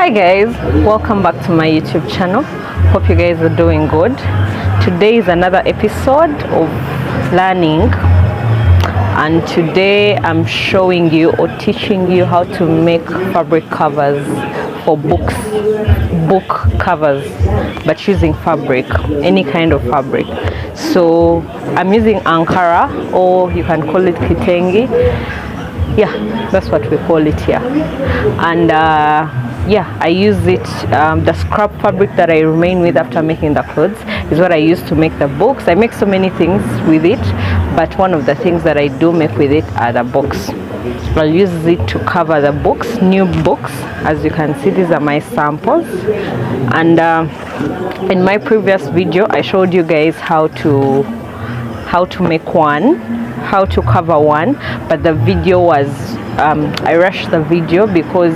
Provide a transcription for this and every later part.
Hi guys, welcome back to my YouTube channel. Hope you guys are doing good. Today is another episode of learning, and today I'm showing you or teaching you how to make fabric covers for book covers, but using fabric, any kind of fabric. So I'm using Ankara, or you can call it Kitengi. Yeah, that's what we call it here. And yeah, I use it, the scrap fabric that I remain with after making the clothes is what I use to make the books. I make so many things with it, but one of the things that I do make with it are the books. I'll use it to cover the books, new books. As you can see, these are my samples. And in my previous video I showed you guys how to make one, how to cover one, but the video was I rushed the video because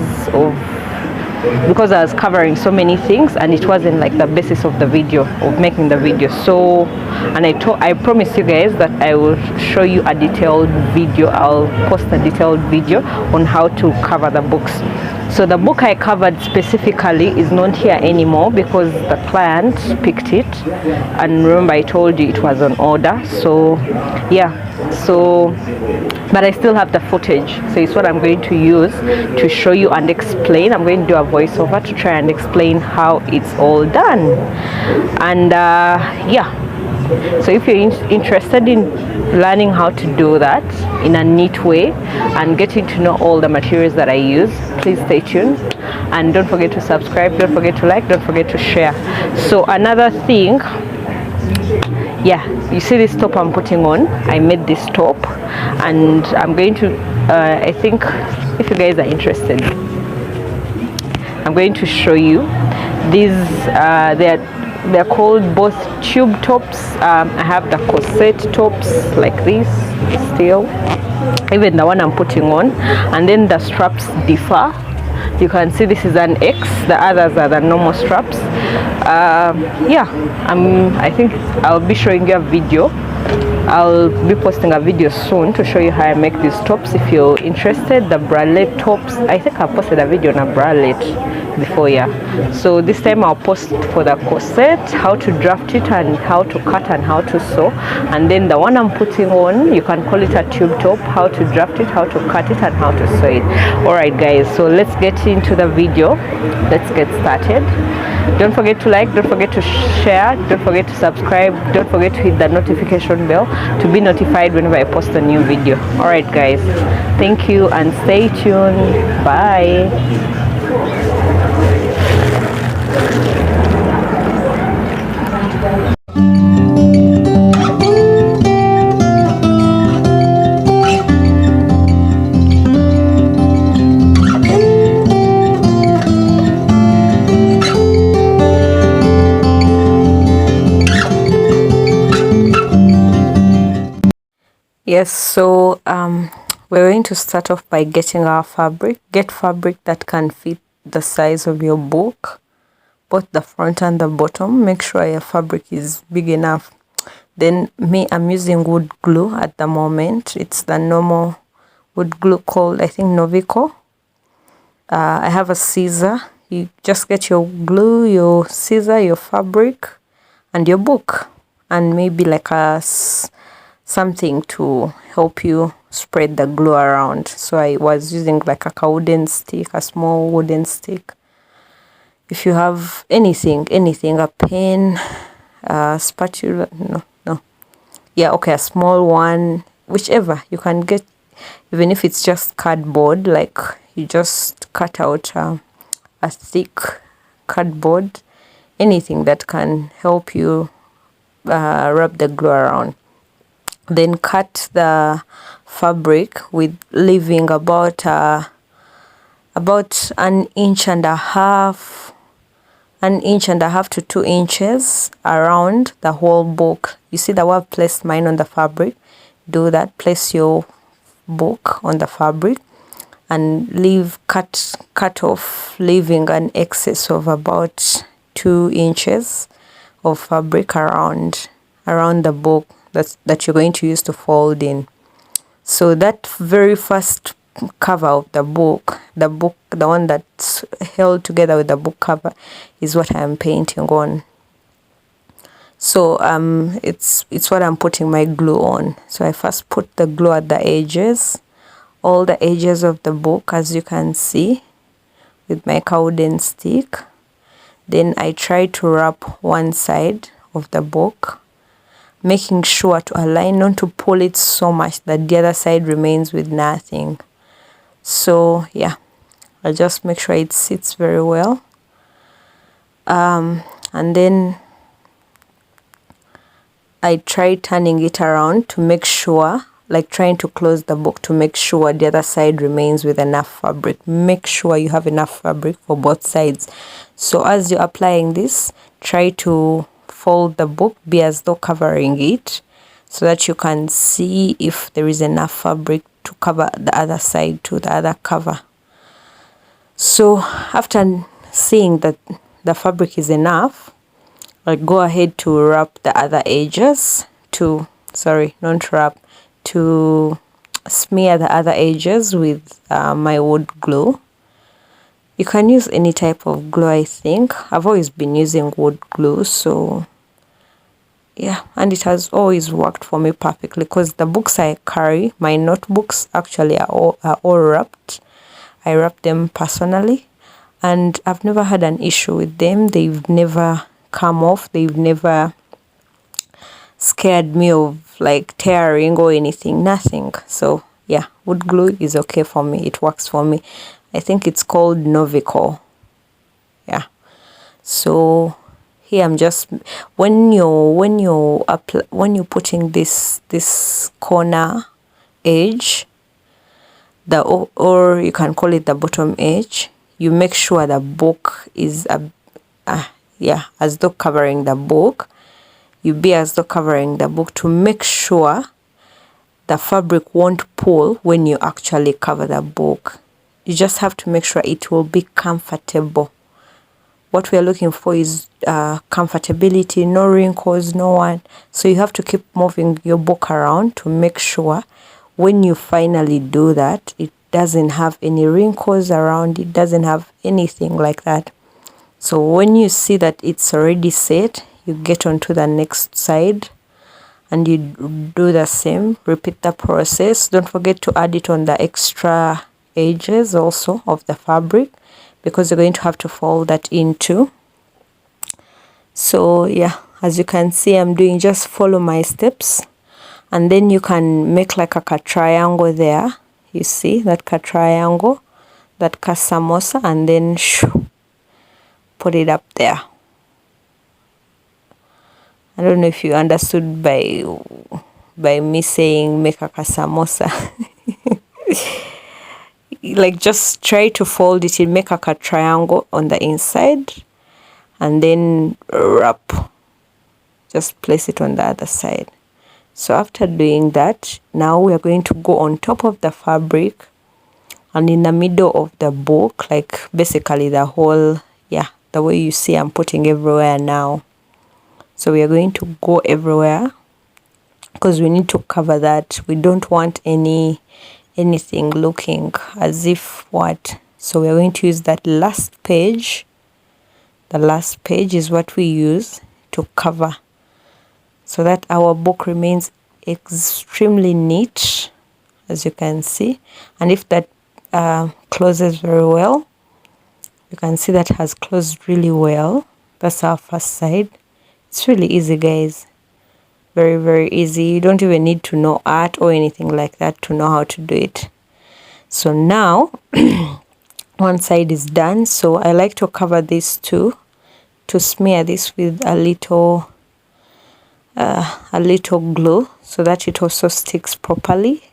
I was covering so many things, and it wasn't like the basis of the video, of making the video. So, and I promise you guys that I will show you a detailed video. I'll post a detailed video on how to cover the books. So the book I covered specifically is not here anymore because the client picked it, and remember I told you it was on order. So yeah, so but I still have the footage, so it's what I'm going to use to show you and explain. I'm going to do a voiceover to try and explain how it's all done. And yeah, so if you're interested in learning how to do that in a neat way and getting to know all the materials that I use, please stay tuned, and don't forget to subscribe, don't forget to like, don't forget to share. So another thing, yeah, you see this top I'm putting on? I made this top, and I'm going to I think if you guys are interested, I'm going to show you these. They're called both tube tops. I have the corset tops like this still, even the one I'm putting on, and then the straps differ. You can see this is an X, the others are the normal straps. Yeah, I think I'll be showing you a video. I'll be posting a video soon to show you how I make these tops if you're interested. The bralette tops, I think I posted a video on a bralette before, yeah. So this time I'll post for the corset, how to draft it and how to cut and how to sew. And then the one I'm putting on, you can call it a tube top, how to draft it, how to cut it and how to sew it. Alright guys, so let's get into the video. Let's get started. Don't forget to like, don't forget to share, don't forget to subscribe, don't forget to hit the notification bell to be notified whenever I post a new video. Alright guys, thank you and stay tuned. Bye. Yes, so we're going to start off by getting our fabric. Get fabric that can fit the size of your book, both the front and the bottom. Make sure your fabric is big enough. Then I'm using wood glue at the moment. It's the normal wood glue called, I think, Novico. I have a scissor. You just get your glue, your scissor, your fabric, and your book, and maybe like something to help you spread the glue around. So I was using like a wooden stick, a small wooden stick. If you have anything, a pen, a spatula, no. Yeah, okay, a small one, whichever you can get, even if it's just cardboard, like you just cut out a thick cardboard, anything that can help you wrap the glue around. Then cut the fabric with leaving about an inch and a half to 2 inches around the whole book. You see that I've placed mine on the fabric. Do that. Place your book on the fabric and cut off, leaving an excess of about 2 inches of fabric around the book that you're going to use to fold in. So that very first cover of the book, the one that's held together with the book cover, is what I'm painting on. So it's what I'm putting my glue on. So I first put the glue at the edges, all the edges of the book, as you can see, with my wooden stick. Then I try to wrap one side of the book, making sure to align, not to pull it so much that the other side remains with nothing. So yeah, I'll just make sure it sits very well. And then I try turning it around to make sure, like trying to close the book to make sure the other side remains with enough fabric. Make sure you have enough fabric for both sides. So as you're applying this, try to fold the book, be as though covering it, so that you can see if there is enough fabric to cover the other side to the other cover. So after seeing that the fabric is enough, I'll go ahead to wrap the other edges to smear the other edges with my wood glue. You can use any type of glue, I think. I've always been using wood glue, so yeah, and it has always worked for me perfectly, because the books I carry, my notebooks, actually are all wrapped. I wrap them personally, and I've never had an issue with them. They've never come off. They've never scared me of like tearing or anything, nothing. So yeah, wood glue is okay for me. It works for me. I think it's called Novico. Yeah. So here I'm just, when you're putting this corner edge, or you can call it the bottom edge, you make sure the book is as though covering the book. You be as though covering the book to make sure the fabric won't pull when you actually cover the book. You just have to make sure it will be comfortable. What we are looking for is comfortability, no wrinkles, no one. So you have to keep moving your book around to make sure when you finally do that, it doesn't have any wrinkles around, it doesn't have anything like that. So when you see that it's already set, you get onto the next side and you do the same, repeat the process. Don't forget to add it on the extra edges also of the fabric, because you're going to have to fold that in too. So yeah, as you can see, I'm doing, just follow my steps, and then you can make like a triangle there. You see that triangle, that samosa, and then put it up there. I don't know if you understood by me saying make a samosa. Like just try to fold it in, make a triangle on the inside, and then wrap. Just place it on the other side. So after doing that, now we are going to go on top of the fabric and in the middle of the book, like basically the whole, the way you see I'm putting everywhere now. So we are going to go everywhere because we need to cover that. We don't want anything looking as if what. So we are going to use that last page. The last page is what we use to cover, so that our book remains extremely neat, as you can see. And if that closes very well, you can see that has closed really well. That's our first side. It's really easy, guys. Very, very easy. You don't even need to know art or anything like that to know how to do it. So now one side is done. So I like to cover this too, to smear this with a little glue, so that it also sticks properly,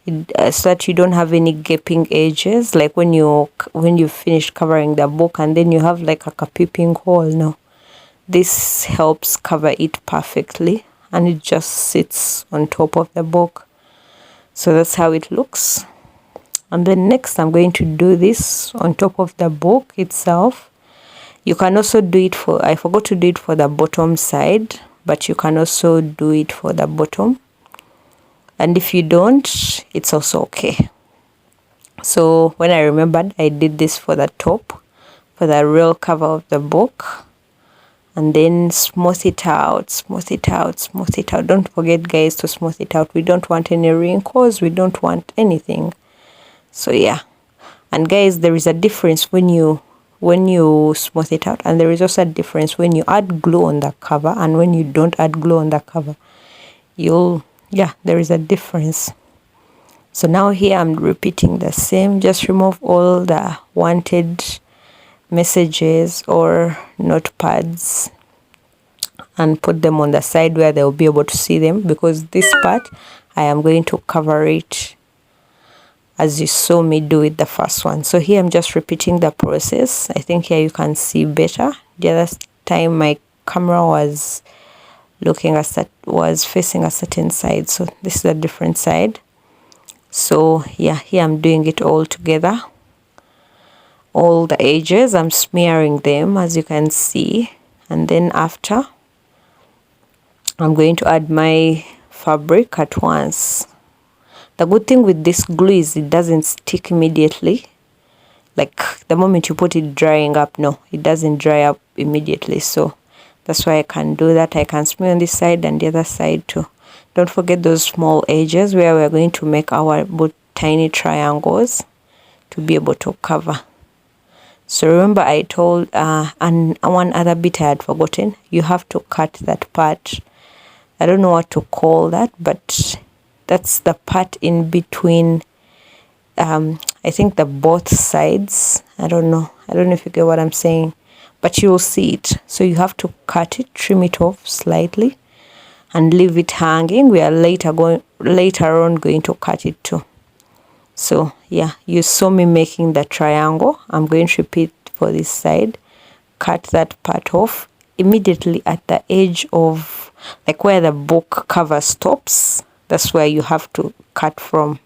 so that you don't have any gaping edges, like when you finish covering the book and then you have like a peeping hole. No, this helps cover it perfectly, and it just sits on top of the book. So that's how it looks. And then next I'm going to do this on top of the book itself. You can also do it for, I forgot to do it for the bottom side, but you can also do it for the bottom. And if you don't, it's also okay. So when I remembered, I did this for the top, for the real cover of the book, and then smooth it out, smooth it out, smooth it out. Don't forget, guys, to smooth it out. We don't want any wrinkles, we don't want anything. So yeah, and guys, there is a difference when you smooth it out, and there is also a difference when you add glue on the cover and when you don't add glue on the cover. There is a difference. So now here I'm repeating the same. Just remove all the wanted messages or notepads and put them on the side where they'll be able to see them, because this part I am going to cover it as you saw me do with the first one. So here I'm just repeating the process. I think here you can see better. The other time my camera was facing a certain side, so this is a different side. So yeah, here I'm doing it all together. All the edges, I'm smearing them, as you can see, and then after I'm going to add my fabric at once. The good thing with this glue is it doesn't stick immediately. Like the moment you put it drying up, no, it doesn't dry up immediately. So that's why I can do that. I can smear on this side and the other side too. Don't forget those small edges where we're going to make our tiny triangles to be able to cover. So remember I told, and one other bit I had forgotten, you have to cut that part. I don't know what to call that, but that's the part in between, I think the both sides. I don't know if you get what I'm saying, but you'll see it. So you have to cut it, trim it off slightly, and leave it hanging. We are later on going to cut it too. So yeah, you saw me making the triangle. I'm going to repeat for this side. Cut that part off immediately at the edge of, like where the book cover stops. That's where you have to cut from.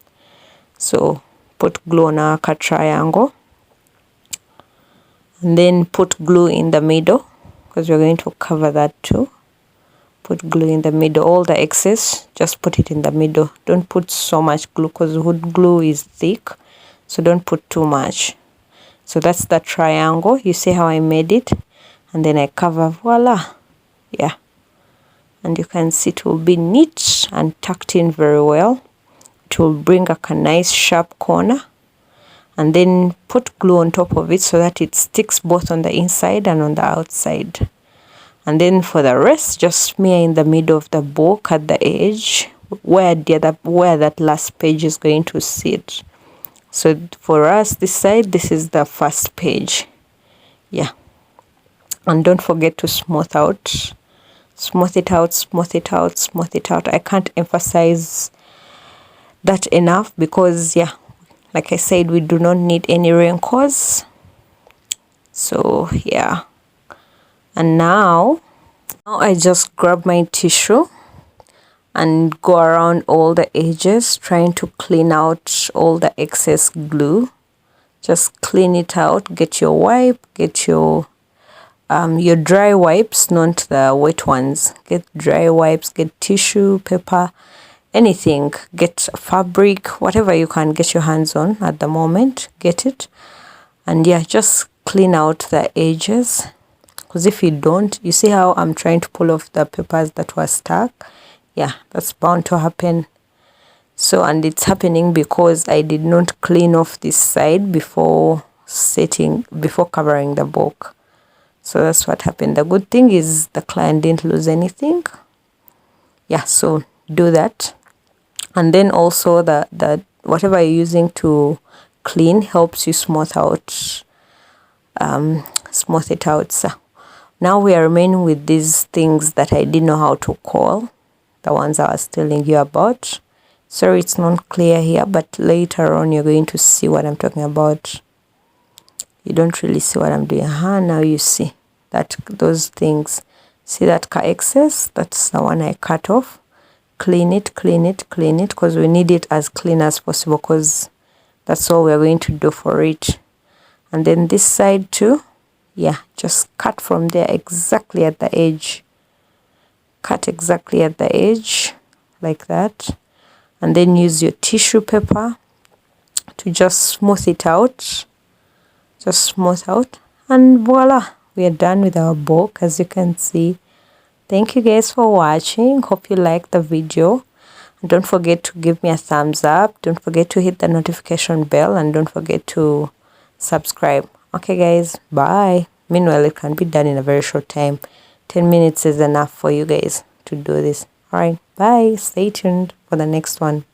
So put glue on our cut triangle, and then put glue in the middle, because we're going to cover that too. Put glue in the middle. All the excess, just put it in the middle. Don't put so much glue, because wood glue is thick, so don't put too much. So that's the triangle. You see how I made it, and then I cover. Voila. Yeah, and you can see it will be neat and tucked in very well. It will bring a nice sharp corner, and then put glue on top of it so that it sticks both on the inside and on the outside. And then for the rest, just smear in the middle of the book at the edge where that last page is going to sit. So for us, this side, this is the first page. Yeah. And don't forget to smooth out. Smooth it out, smooth it out, smooth it out. I can't emphasize that enough, because yeah, like I said, we do not need any wrinkles. So yeah. And now I just grab my tissue and go around all the edges, trying to clean out all the excess glue. Just clean it out. Get your wipe, get your dry wipes, not the wet ones. Get dry wipes, get tissue paper, anything. Get fabric, whatever you can get your hands on at the moment, get it. And yeah, just clean out the edges, because if you don't, you see how I'm trying to pull off the papers that were stuck. Yeah, that's bound to happen. So, and it's happening because I did not clean off this side before covering the book. So that's what happened. The good thing is the client didn't lose anything. Yeah, so do that. And then also the whatever you're using to clean helps you smooth it out. So now we are remaining with these things that I didn't know how to call, the ones I was telling you about. Sorry, it's not clear here, but later on you're going to see what I'm talking about. You don't really see what I'm doing. Now you see that those things. See that excess? That's the one I cut off. Clean it, because we need it as clean as possible, because that's all we're going to do for it. And then this side too, yeah, just cut from there exactly at the edge. Cut exactly at the edge like that, and then use your tissue paper to just smooth it out. Just smooth out, and voila, we are done with our book, as you can see. Thank you guys for watching. Hope you liked the video. Don't forget to give me a thumbs up. Don't forget to hit the notification bell, and don't forget to subscribe. Okay guys, bye. Meanwhile, it can be done in a very short time. 10 minutes is enough for you guys to do this. All right, bye. Stay tuned for the next one.